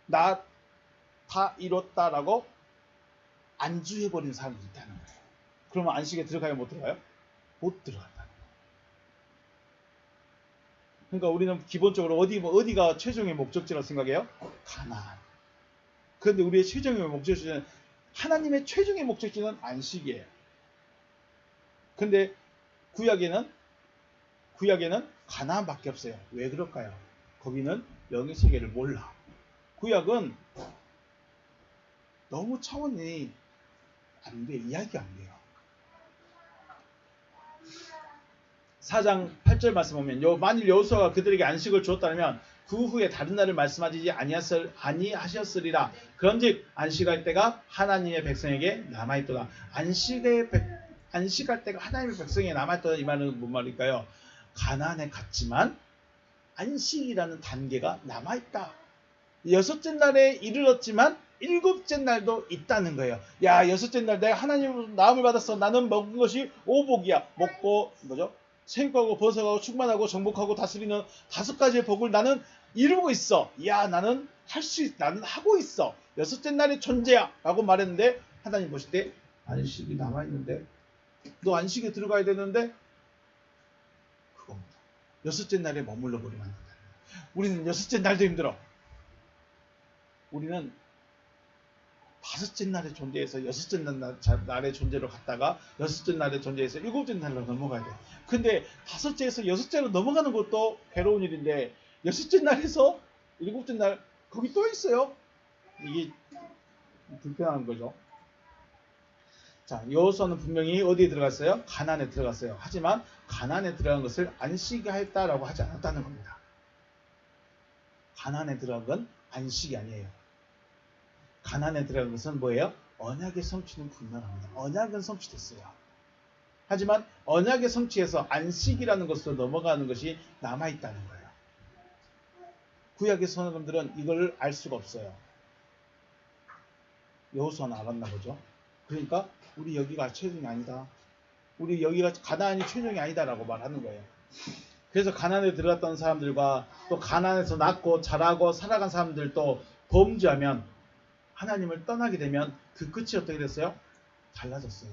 나 다 이뤘다라고 안주해버린 사람이 있다는 거예요. 그러면 안식에 들어가요? 못 들어가요? 못 들어간다는 거예요. 그러니까 우리는 기본적으로 어디가 최종의 목적지라고 생각해요? 가나안. 그런데 우리의 최종의 목적지는 하나님의 최종의 목적지는 안식이에요. 근데 구약에는 가나안밖에 없어요. 왜 그럴까요? 거기는 영의 세계를 몰라. 구약은 너무 차원이 안 돼. 이야기가 안 돼요. 4장 8절 말씀 보면 만일 여호수아가 그들에게 안식을 주었다면 그 후에 다른 날을 말씀하지 아니하셨으리라. 그런즉 안식할 때가 하나님의 백성에게 남아있도다. 안식할 때가 하나님의 백성에게 남아있도다. 이 말은 뭔 말일까요? 가나안에 갔지만 안식이라는 단계가 남아있다. 여섯째 날에 이르렀지만 일곱째 날도 있다는 거예요. 야, 여섯째 날 내가 하나님으로 나음을 받았어. 나는 먹은 것이 오복이야. 먹고 생육하고 번성하고 충만하고 정복하고 다스리는 5가지의 복을 나는 이루고 있어. 야, 나는 나는 하고 있어. 여섯째 날의 존재야 라고 말했는데 하나님 보실 때 안식이 남아있는데 너 안식에 들어가야 되는데 그겁니다. 여섯째 날에 머물러 버리면 안 된다. 우리는 여섯째 날도 힘들어. 우리는 5째 날의 존재에서 6째 날의 존재로 갔다가 6째 날의 존재에서 7째 날로 넘어가야 돼. 근데 5째에서 6째로 넘어가는 것도 괴로운 일인데 6째 날에서 7째 날 거기 또 있어요. 이게 불편한 거죠. 자, 여호수아는 분명히 어디에 들어갔어요? 가나안에 들어갔어요. 하지만 가나안에 들어간 것을 안식하였다라고 하지 않았다는 겁니다. 가나안에 들어간 건 안식이 아니에요. 가나안에 들어간 것은 뭐예요? 언약의 성취는 분명합니다. 언약은 성취됐어요. 하지만 언약의 성취에서 안식이라는 것으로 넘어가는 것이 남아있다는 거예요. 구약의 사람들은 이걸 알 수가 없어요. 여호수아는 알았나 보죠. 그러니까 우리 여기가 최종이 아니다. 우리 여기가 가나안이 최종이 아니다라고 말하는 거예요. 그래서 가나안에 들어갔던 사람들과 또 가나안에서 낳고 자라고 살아간 사람들도 범죄하면 하나님을 떠나게 되면 그 끝이 어떻게 됐어요? 달라졌어요.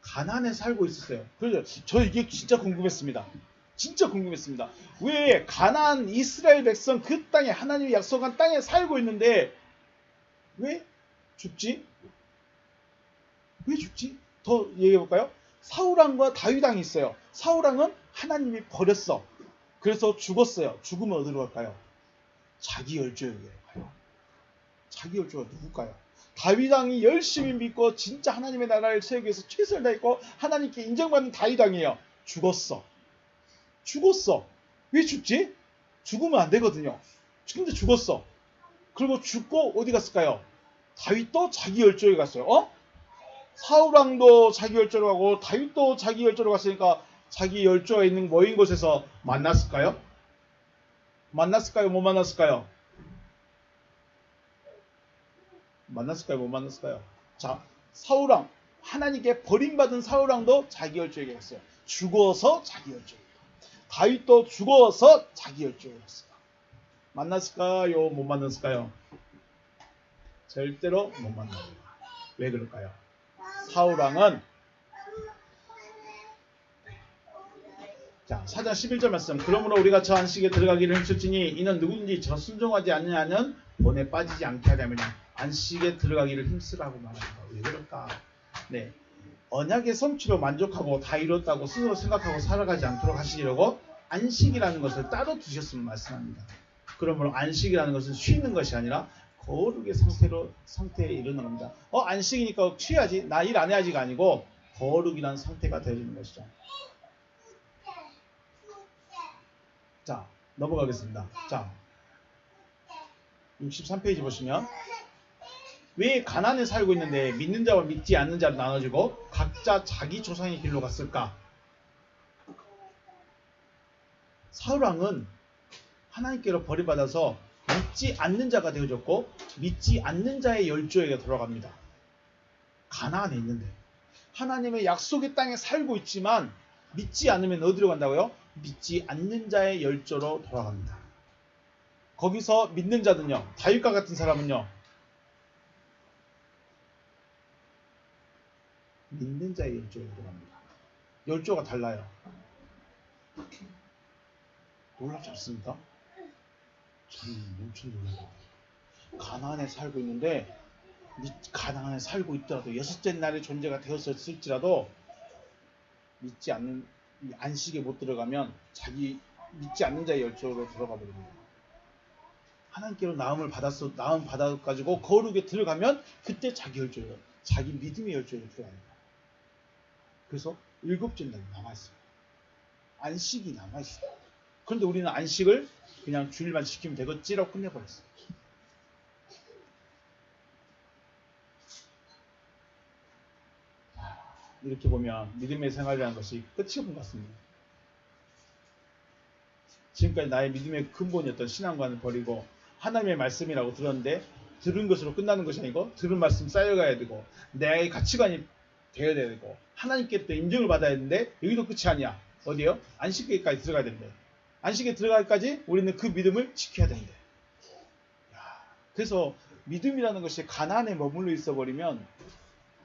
가나안에 살고 있었어요. 그래서 저 이게 진짜 궁금했습니다. 진짜 궁금했습니다. 왜 가나안 이스라엘 백성 그 땅에 하나님이 약속한 땅에 살고 있는데 왜 죽지? 왜 죽지? 더 얘기해 볼까요? 사울왕과 다윗왕이 있어요. 사울왕은 하나님이 버렸어. 그래서 죽었어요. 죽으면 어디로 갈까요? 자기 열조에게 가요. 자기 열조가 누굴까요? 다윗왕이 열심히 믿고 진짜 하나님의 나라를 세우기 위해서 최선을 다했고 하나님께 인정받는 다윗왕이에요. 죽었어. 죽었어. 왜 죽지? 죽으면 안 되거든요. 근데 죽었어. 그리고 죽고 어디 갔을까요? 다윗도 자기 열조에 갔어요. 사울왕도 자기 열조로 가고 다윗도 자기 열조로 갔으니까 자기 열조가 있는 모인 곳에서 만났을까요? 만났을까요? 못 만났을까요? 만났을까요? 못 만났을까요? 자, 사울왕, 하나님께 버림받은 사울왕도 자기 열조에게 갔어요. 죽어서 자기 열조에. 다윗도 죽어서 자기 열조에 갔어요. 만났을까요? 못 만났을까요? 절대로 못 만납니다. 왜 그럴까요? 사울왕은 자, 4장 11절 말씀. 그러므로 우리가 저 안식에 들어가기를 힘쓰지니 이는 누구든지 저 순종하지 않느냐는 본에 빠지지 않게 하려면 안식에 들어가기를 힘쓰라고 말합니다. 왜 그럴까? 네, 언약의 성취로 만족하고 다 이뤘다고 스스로 생각하고 살아가지 않도록 하시려고 안식이라는 것을 따로 두셨음을 말씀합니다. 그러므로 안식이라는 것은 쉬는 것이 아니라 거룩의 상태에 이르는 겁니다. 안식이니까 쉬어야지, 나 일 안 해야지가 아니고 거룩이라는 상태가 되어지는 것이죠. 자, 넘어가겠습니다. 자, 63페이지 보시면 왜 가나안에 살고 있는데 믿는 자와 믿지 않는 자로 나눠지고 각자 자기 조상의 길로 갔을까? 사울왕은 하나님께로 버림받아서 믿지 않는 자가 되어졌고 믿지 않는 자의 열조에게 돌아갑니다. 가나안에 있는데 하나님의 약속의 땅에 살고 있지만 믿지 않으면 어디로 간다고요? 믿지 않는 자의 열조로 돌아갑니다. 거기서 믿는 자는요, 다윗과 같은 사람은요, 믿는 자의 열조에 들어갑니다. 열조가 달라요. 놀랍지 않습니까? 참 엄청 놀라요. 가나안에 살고 있는데 가나안에 살고 있더라도 여섯째 날의 존재가 되었을지라도 믿지 않는 안식에 못 들어가면 자기 믿지 않는 자의 열조로 들어가 버립니다. 하나님께로 나음을 받아가지고 거룩에 들어가면 그때 자기 열조예요. 자기 믿음의 열조에 들어갑니다. 그래서 일곱째 날이 남아있어요. 안식이 남아있어요. 그런데 우리는 안식을 그냥 주일만 지키면 되겠지라고 끝내버렸어요. 이렇게 보면 믿음의 생활이라는 것이 끝이 없는 것 같습니다. 지금까지 나의 믿음의 근본이었던 신앙관을 버리고 하나님의 말씀이라고 들었는데 들은 것으로 끝나는 것이 아니고 들은 말씀 쌓여가야 되고 내 가치관이 되어야 되고 하나님께 또 인정을 받아야 되는데 여기도 끝이 아니야. 어디요? 안식계까지 들어가야 되는데 안식에 들어가기까지 우리는 그 믿음을 지켜야 되는데 그래서 믿음이라는 것이 가난에 머물러 있어 버리면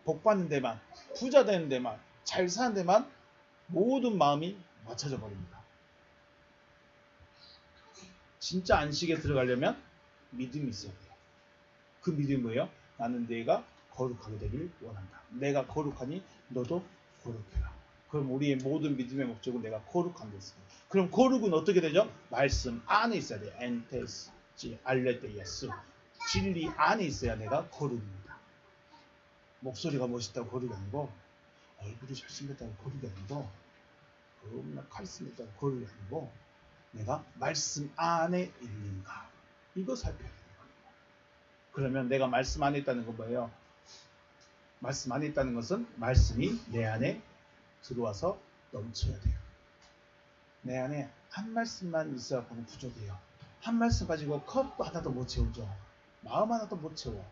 복 받는 데만 부자 되는 데만 잘 사는 데만 모든 마음이 맞춰져 버립니다. 진짜 안식에 들어가려면 믿음이 있어야 돼요. 그 믿음이 뭐예요? 나는 내가 거룩하게 되길 원한다. 내가 거룩하니 너도 거룩해라. 그럼 우리의 모든 믿음의 목적은 내가 거룩한 데 있습니다. 그럼 거룩은 어떻게 되죠? 말씀 안에 있어야 돼요. 엔테스, 알레테예스. 진리 안에 있어야 내가 거룩입니다. 목소리가 멋있다고 거룩이 아니고 얼굴이 잘생겼다고 거룩이 아니고 겁나 카리스마 있다고 거룩이 아니고 내가 말씀 안에 있는가 이거 살펴야 돼요. 그러면 내가 말씀 안에 있다는 건 뭐예요? 말씀 안에 있다는 것은 말씀이 내 안에 들어와서 넘쳐야 돼요. 내 안에 한 말씀만 있어갖고는 부족해요. 한 말씀 가지고 컵도 하나도 못 채우죠. 마음 하나도 못 채워.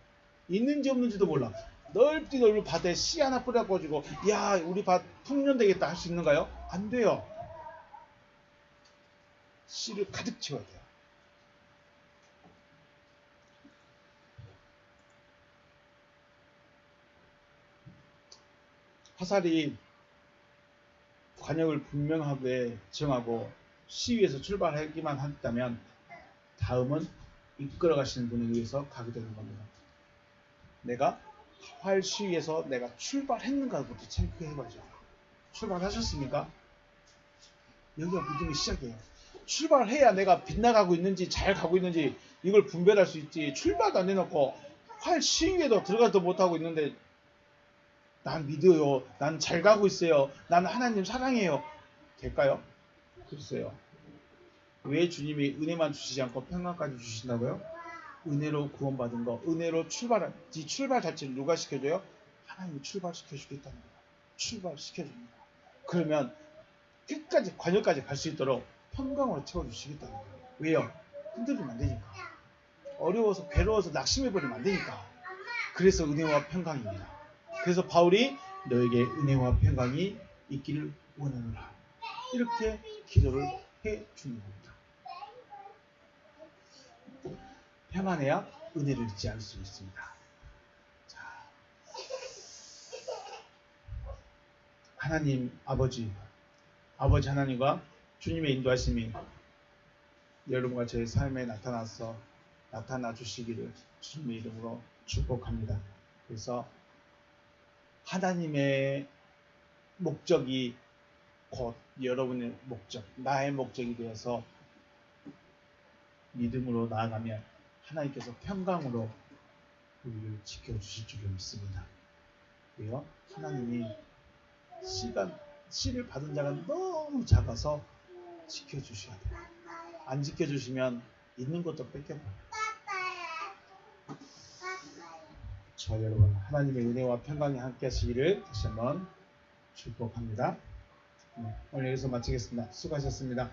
있는지 없는지도 몰라. 넓디 넓은 밭에 씨 하나 뿌려가지고 야 우리 밭 풍년되겠다 할 수 있는가요? 안 돼요. 씨를 가득 채워야 돼요. 화살이 관역을 분명하게 정하고 씨 위에서 출발하기만 했다면 다음은 이끌어 가시는 분에 의해서 가게 되는 겁니다. 내가 활 씨 위에서 내가 출발했는가부터 체크해봐야죠. 출발하셨습니까? 여기가 믿음의 시작이에요. 출발해야 내가 빗나가고 있는지 잘 가고 있는지 이걸 분별할 수 있지. 출발도 안 해놓고 활 씨 위에도 들어가지도 못하고 있는데 난 믿어요. 난 잘 가고 있어요. 난 하나님 사랑해요. 될까요? 글쎄요. 왜 주님이 은혜만 주시지 않고 평강까지 주신다고요? 은혜로 구원받은 거, 은혜로 이 출발 자체를 누가 시켜줘요? 하나님이 출발시켜주겠다는 거예요. 출발시켜줍니다. 그러면 끝까지, 관역까지 갈 수 있도록 평강으로 채워주시겠다는 거예요. 왜요? 흔들리면 안 되니까. 어려워서, 괴로워서 낙심해버리면 안 되니까. 그래서 은혜와 평강입니다. 그래서 바울이 너에게 은혜와 평강이 있기를 원하노라. 이렇게 기도를 해 주는 겁니다. 평안해야 은혜를 잊지 않을 수 있습니다. 자, 하나님 아버지 하나님과 주님의 인도하심이 여러분과 제 삶에 나타나 주시기를 주님의 이름으로 축복합니다. 그래서 하나님의 목적이 곧 여러분의 목적, 나의 목적이 되어서 믿음으로 나아가면 하나님께서 평강으로 우리를 지켜주실 줄을 믿습니다. 왜요? 하나님이 씨를 받은 자가 너무 작아서 지켜주셔야 돼요. 안 지켜주시면 있는 것도 뺏겨버려요. 저 여러분 하나님의 은혜와 평강이 함께 하시기를 다시 한번 축복합니다. 오늘 여기서 마치겠습니다. 수고하셨습니다.